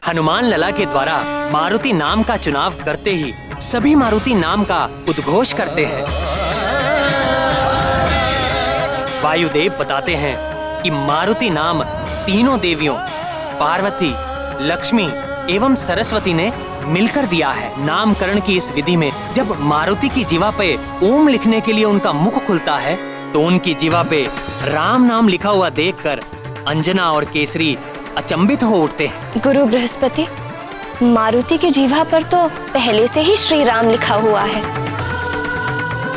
हनुमान लला के द्वारा मारुति नाम का चुनाव करते ही सभी मारुति नाम का उद्घोष करते हैं। वायुदेव बताते हैं कि मारुति नाम तीनों देवियों पार्वती, लक्ष्मी एवं सरस्वती ने मिलकर दिया है। नामकरण की इस विधि में जब मारुति की जीवा पे ओम लिखने के लिए उनका मुख खुलता है तो उनकी जीवा पे राम नाम लिखा हुआ देखकर अंजना और केसरी अचंभित हो उठते हैं। गुरु बृहस्पति, मारुति की जीवा पर तो पहले से ही श्री राम लिखा हुआ है।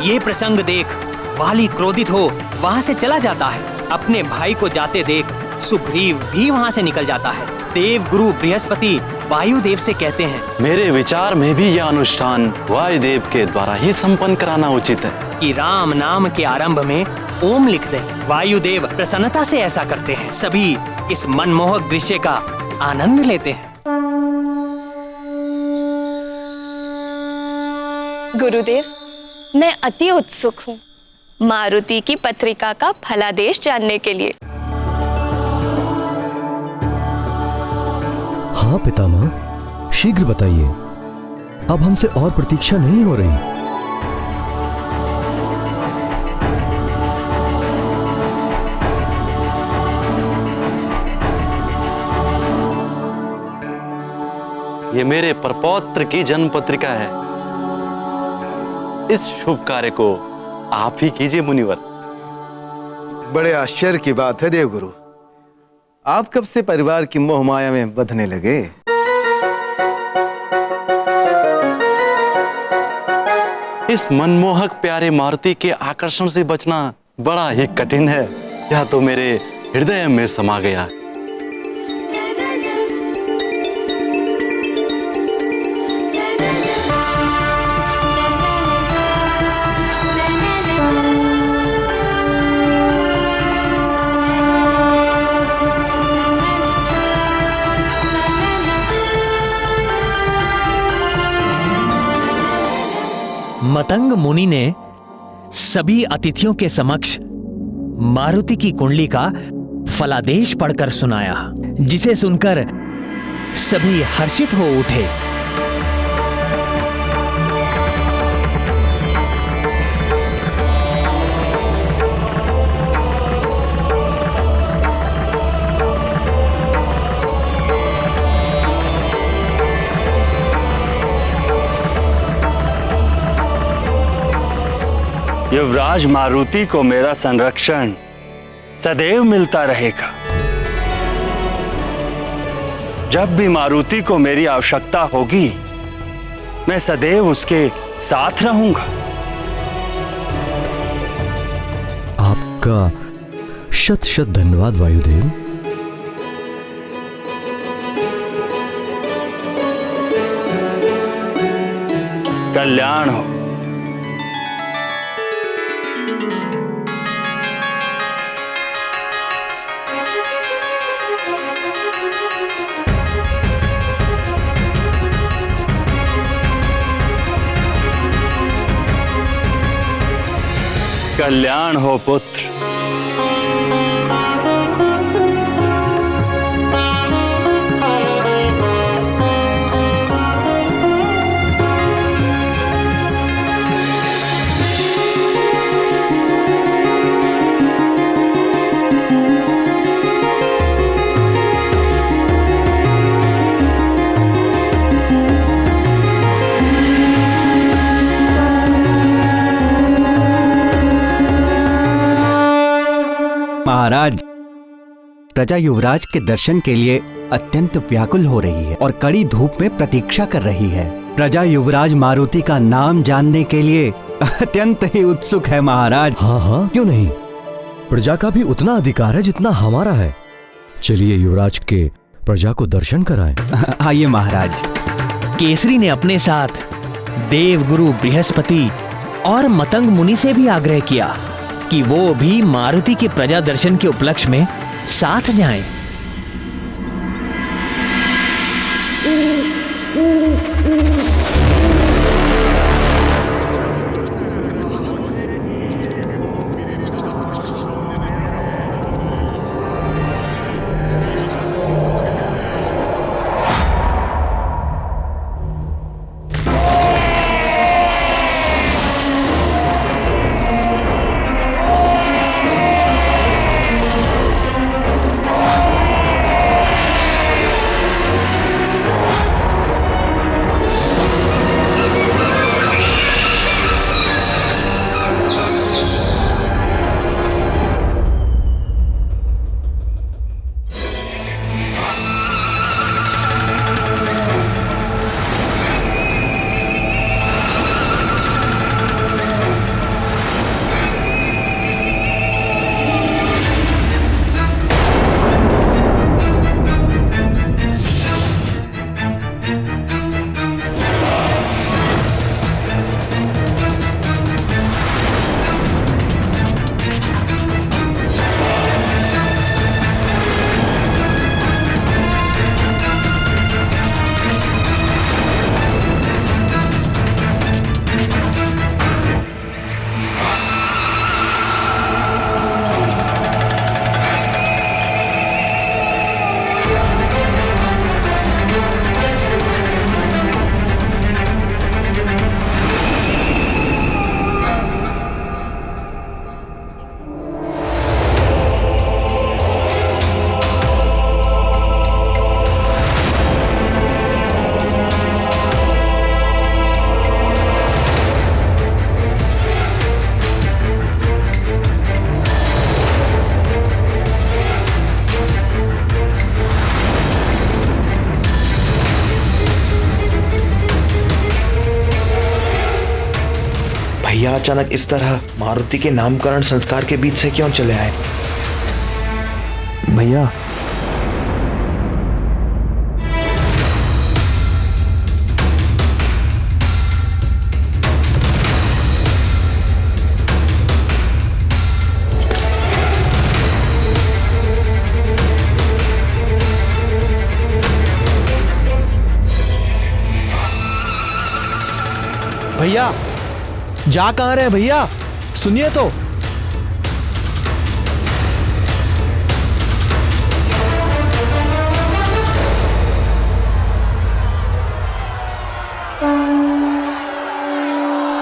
ये प्रसंग देख वाली क्रोधित हो वहाँ से चला जाता है। अपने भाई को जाते देख सुग्रीव भी वहाँ से निकल जाता है। देव गुरु बृहस्पति वायुदेव से कहते हैं, मेरे विचार में भी यह अनुष्ठान वायुदेव के द्वारा ही संपन्न कराना उचित है कि राम नाम के आरंभ में ओम लिख दें। वायुदेव प्रसन्नता से ऐसा करते हैं। सभी इस मनमोहक दृश्य का आनंद लेते हैं। गुरुदेव, मैं अति उत्सुक हूँ मारुति की पत्रिका का फलादेश जानने के लिए। हाँ पितामह, शीघ्र बताइए। अब हमसे और प्रतीक्षा नहीं हो रही। ये मेरे परपौत्र की जन्म पत्रिका है। इस शुभ कार्य को आप ही कीजिए मुनिवर। बड़े आश्चर्य की बात है देवगुरु, आप कब से परिवार की मोह माया में बंधने लगे? इस मनमोहक प्यारे मारुति के आकर्षण से बचना बड़ा ही कठिन है। यह तो मेरे हृदय में समा गया। मतंग मुनि ने सभी अतिथियों के समक्ष मारुति की कुंडली का फलादेश पढ़कर सुनाया, जिसे सुनकर सभी हर्षित हो उठे। युवराज मारुति को मेरा संरक्षण सदैव मिलता रहेगा। जब भी मारुति को मेरी आवश्यकता होगी, मैं सदैव उसके साथ रहूंगा। आपका शत शत धन्यवाद वायुदेव। कल्याण हो। कल्याण हो पुत्र। महाराज, प्रजा युवराज के दर्शन के लिए अत्यंत व्याकुल हो रही है और कड़ी धूप में प्रतीक्षा कर रही है। प्रजा युवराज मारुति का नाम जानने के लिए अत्यंत ही उत्सुक है महाराज। हाँ हाँ, क्यों नहीं। प्रजा का भी उतना अधिकार है जितना हमारा है। चलिए युवराज के प्रजा को दर्शन कराएं। आइए महाराज। केसरी ने अपने साथ देव गुरु बृहस्पति और मतंग मुनि से भी आग्रह किया कि वो भी मारुति के प्रजा दर्शन के उपलक्ष्य में साथ जाएं। यहाँ अचानक इस तरह मारुति के नामकरण संस्कार के बीच से क्यों चले आए? भैया, भैया जा कहाँ रहे हैं भैया? सुनिए तो।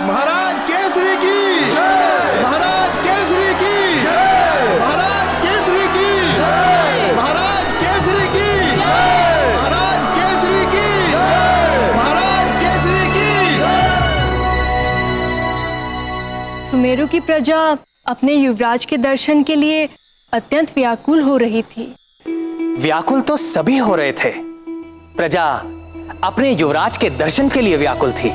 महाराज केसरी की जय, महाराज केसरी की जय, महाराज केसरी की जय, महाराज केसरी की जय, महाराज केसरी की जय, महाराज केसरी की जय। सुमेरु की प्रजा अपने युवराज के दर्शन के लिए अत्यंत व्याकुल हो रही थी। व्याकुल तो सभी हो रहे थे। प्रजा अपने युवराज के दर्शन के लिए व्याकुल थी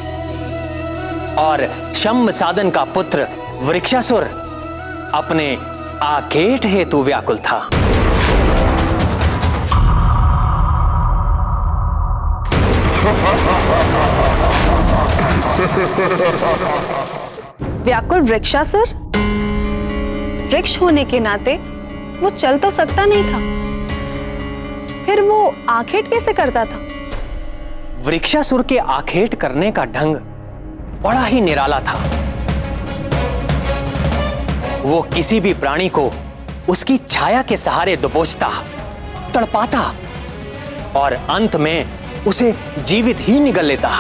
और शम्भ साधन का पुत्र वृक्षासुर अपने आखेट हेतु व्याकुल था। व्याकुल वृक्षासुर? वृक्ष होने के नाते वो चल तो सकता नहीं था, फिर वो आखेट कैसे करता था? वृक्षासुर के आखेट करने का ढंग बड़ा ही निराला था। वो किसी भी प्राणी को उसकी छाया के सहारे दबोचता, तड़पाता और अंत में उसे जीवित ही निगल लेता।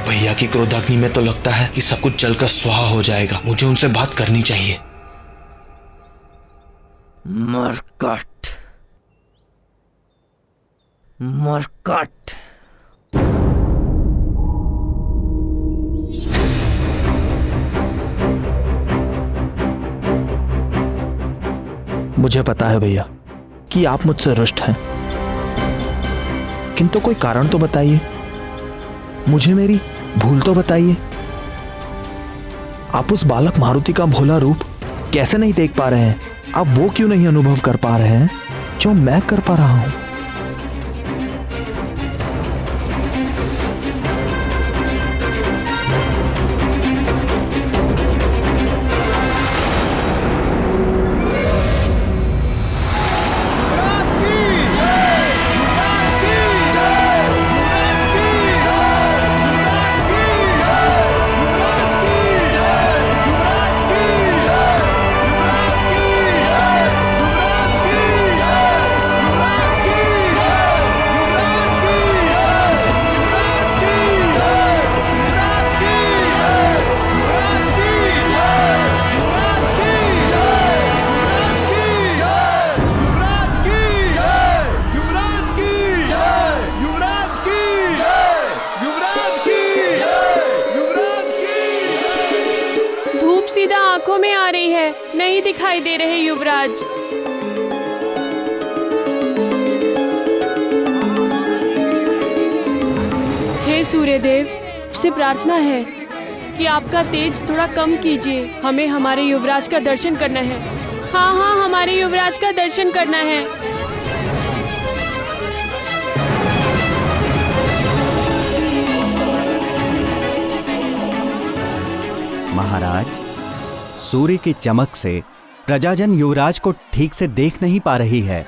भैया की क्रोधाग्नि में तो लगता है कि सब कुछ जलकर स्वाहा हो जाएगा। मुझे उनसे बात करनी चाहिए। मरकट, मरकट। मुझे पता है भैया कि आप मुझसे रुष्ट हैं, किंतु कोई कारण तो बताइए, मुझे मेरी भूल तो बताइए। आप उस बालक मारुति का भोला रूप कैसे नहीं देख पा रहे हैं? आप वो क्यों नहीं अनुभव कर पा रहे हैं जो मैं कर पा रहा हूं? युवराज की जय, युवराज की जय, युवराज की आ रही है, नहीं दिखाई दे रहे युवराज। हे सूर्यदेव, से प्रार्थना है कि आपका तेज थोड़ा कम कीजिए। हमें हमारे युवराज का दर्शन करना है। हाँ हाँ, हमारे युवराज का दर्शन करना है। महाराज, सूर्य की चमक से प्रजाजन युवराज को ठीक से देख नहीं पा रही है।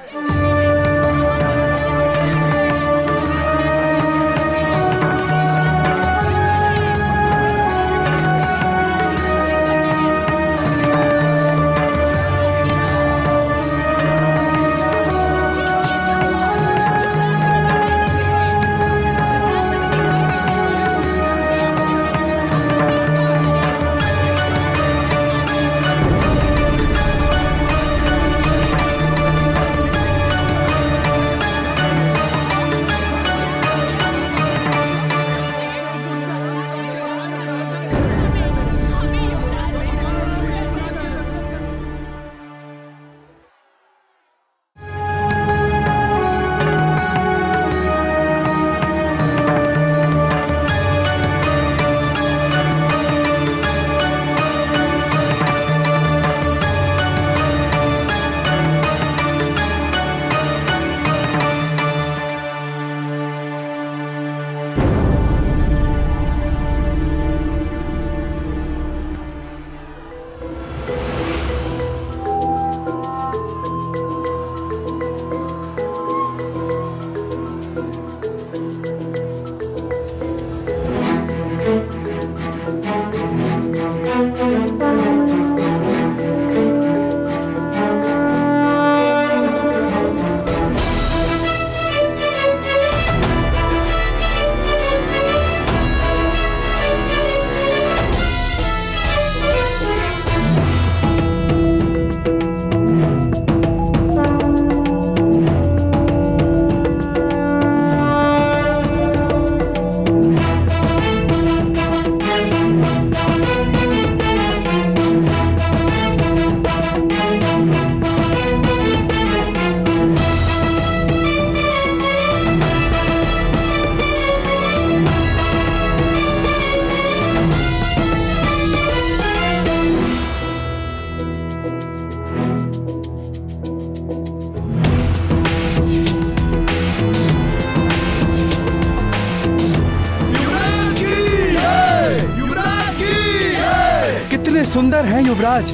सुंदर हैं युवराज।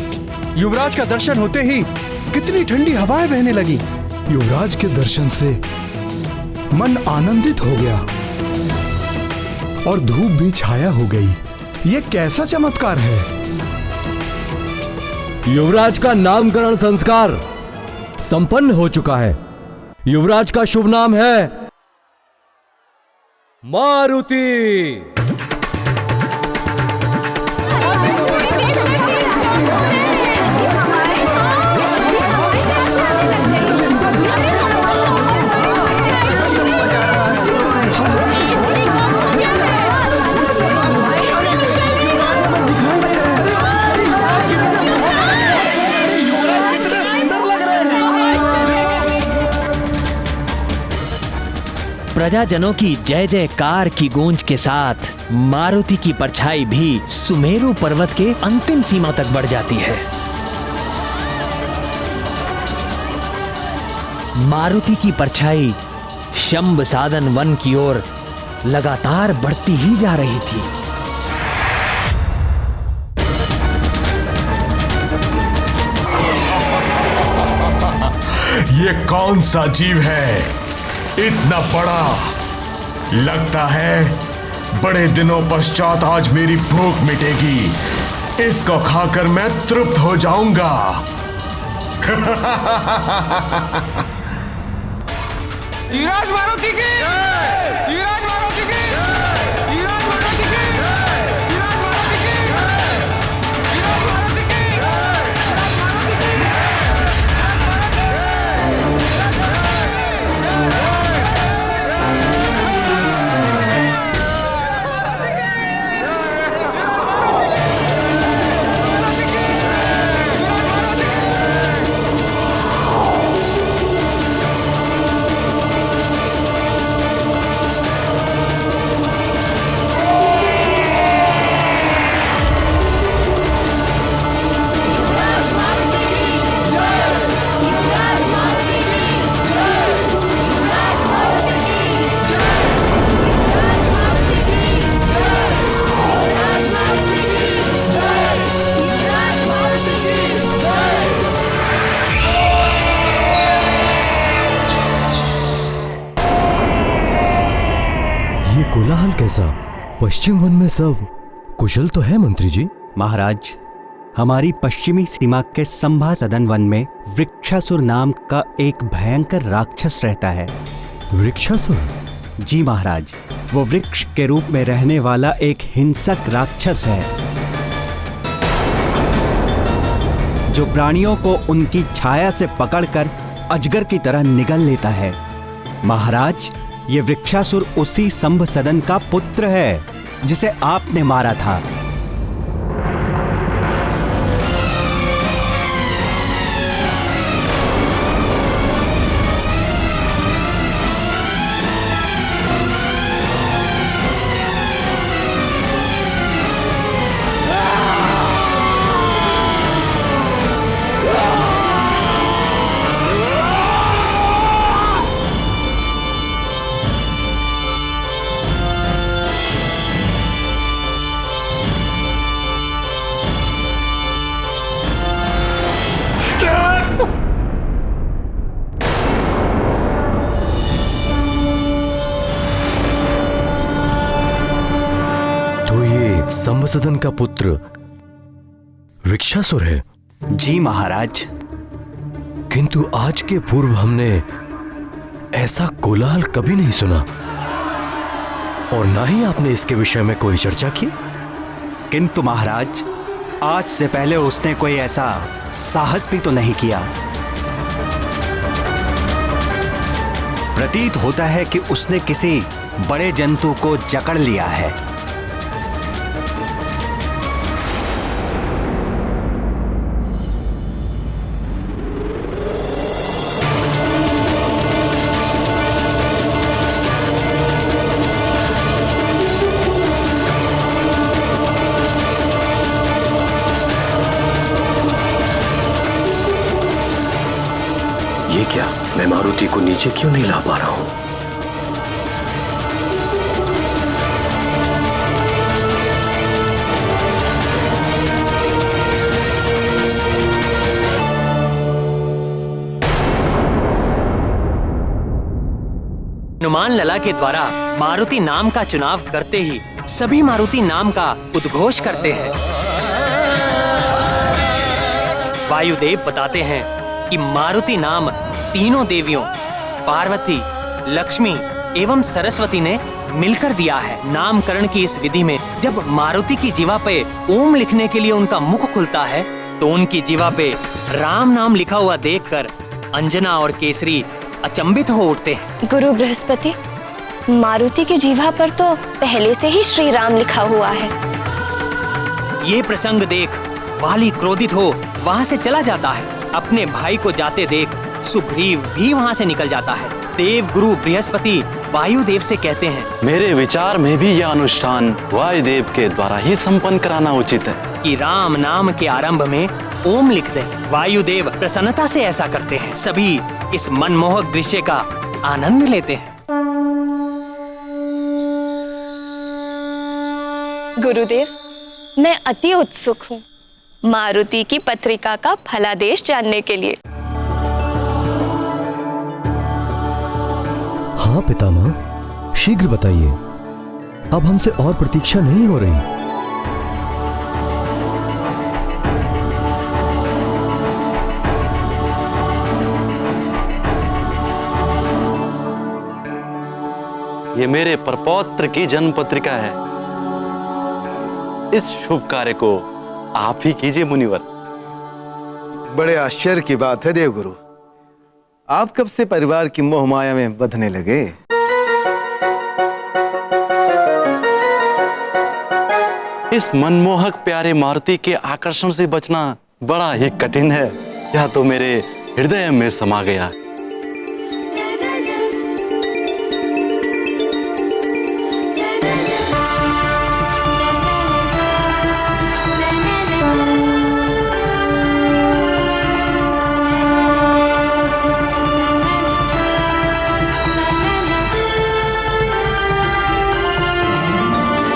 युवराज का दर्शन होते ही कितनी ठंडी हवाएं बहने लगी। युवराज के दर्शन से मन आनंदित हो गया और धूप भी छाया हो गई। ये कैसा चमत्कार है। युवराज का नामकरण संस्कार संपन्न हो चुका है। युवराज का शुभ नाम है मारुति। प्रजाजनों की जय जयकार की गूंज के साथ मारुति की परछाई भी सुमेरु पर्वत के अंतिम सीमा तक बढ़ जाती है। मारुति की परछाई शंभ साधन वन की ओर लगातार बढ़ती ही जा रही थी। ये कौन सा जीव है इतना बड़ा? लगता है बड़े दिनों पश्चात आज मेरी भूख मिटेगी। इसको खाकर मैं तृप्त हो जाऊंगा। युवराज मारुति की जय! युवराज मारुति की जय! युवराज मारुति की जय! युवराज मारुति की जय! युवराज मारुति की कैसा? पश्चिम वन में सब कुशल तो है मंत्री जी? महाराज, हमारी पश्चिमी सीमा के संभा सदन वन में वृक्षासुर नाम का एक भयंकर राक्षस रहता है। वृक्षासुर? जी महाराज, वो वृक्ष के रूप में रहने वाला एक हिंसक राक्षस है जो प्राणियों को उनकी छाया से पकड़कर अजगर की तरह निगल लेता है। महाराज, ये वृक्षासुर उसी संभ सदन का पुत्र है जिसे आपने मारा था। संभ सदन का पुत्र वृक्षासुर है? जी महाराज। किंतु आज के पूर्व हमने ऐसा कोलाहल कभी नहीं सुना और ना ही आपने इसके विषय में कोई चर्चा की। किंतु महाराज, आज से पहले उसने कोई ऐसा साहस भी तो नहीं किया। प्रतीत होता है कि उसने किसी बड़े जंतु को जकड़ लिया है। ये क्या? मैं मारुति को नीचे क्यों नहीं ला पा रहा हूं? हनुमान लला के द्वारा मारुति नाम का चुनाव करते ही सभी मारुति नाम का उद्घोष करते हैं। वायुदेव बताते हैं कि मारुति नाम तीनों देवियों पार्वती, लक्ष्मी एवं सरस्वती ने मिलकर दिया है। नामकरण की इस विधि में जब मारुति की जीवा पे ओम लिखने के लिए उनका मुख खुलता है तो उनकी जीवा पे राम नाम लिखा हुआ देखकर अंजना और केसरी अचंभित हो उठते हैं। गुरु बृहस्पति, मारुति की जीवा पर तो पहले से ही श्री राम लिखा हुआ है। ये प्रसंग देख वाली क्रोधित हो वहाँ से चला जाता है। अपने भाई को जाते देख सुग्रीव भी वहाँ से निकल जाता है। देव गुरु बृहस्पति वायुदेव से कहते हैं, मेरे विचार में भी यह अनुष्ठान वायुदेव के द्वारा ही संपन्न कराना उचित है कि राम नाम के आरंभ में ओम लिख दे। वायुदेव प्रसन्नता से ऐसा करते हैं। सभी इस मनमोहक दृश्य का आनंद लेते हैं। गुरुदेव, मैं अति उत्सुक हूँ मारुति की पत्रिका का फलादेश जानने के लिए। हाँ पितामह, शीघ्र बताइए। अब हमसे और प्रतीक्षा नहीं हो रही। ये मेरे परपौत्र की जन्म पत्रिका है। इस शुभ कार्य को आप ही कीजिए मुनिवर। बड़े आश्चर्य की बात है देवगुरु, आप कब से परिवार की मोह माया में बंधने लगे? इस मनमोहक प्यारे मारुति के आकर्षण से बचना बड़ा ही कठिन है। यह तो मेरे हृदय में समा गया।